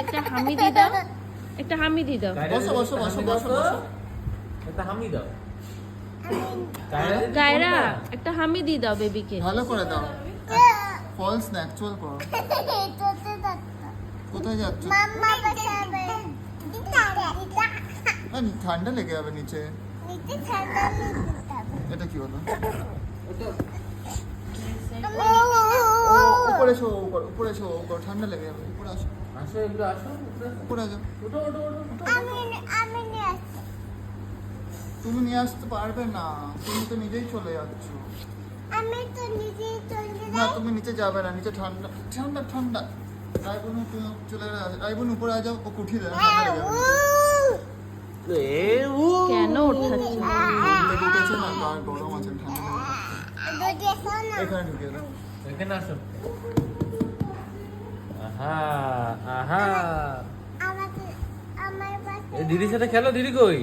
একটা হামি দি দাও, একটা হামি দি দাও। বসো বসো বসো বসো বসো। একটা হামি দাও। গায়রা একটা হামি দি দাও বেবিকে। ভালো করে দাও। ফলস না অ্যাকচুয়াল করো। কোথায় যাচ্ছ? মাম্মা বাসাবে ঠান্ডা লেগে যাবে নিচে। নিচে ঠান্ডা লেগে এটা কি হলো? ওটা উপরে এসো, উপরে এসো, উপরে ঠান্ডা লেগে যাবে। উপরে আসো, আসো এগুলো আসো উপরে আসো। ওটো ওটো ওটো আমি নিয়ে আসছি। তুমি নিয়ে আসতে পারবে না, তুমি তো নিজেই চলে যাচ্ছ। আমি তো নিজেই চলে না যাই। তুমি নিচে যাবে না, নিচে ঠান্ডা ঠান্ডা ঠান্ডা। রাইবুন তুমি চলে গেলে, রাইবুন উপরে আ যাও, ও কুঠি দেয় ঠান্ডা লেগে যাবে। এ উ কেন ওঠাচ্ছ? লেগে উঠেছে না, আর গরম আছে, ঠান্ডা লেগে যাবে। দুধে শোনো। এখানে ঢুকে দাও। এখানে আসো আহা আহা আমাকে আমার পাশে এই দিদির সাথে খেলো দিদি কই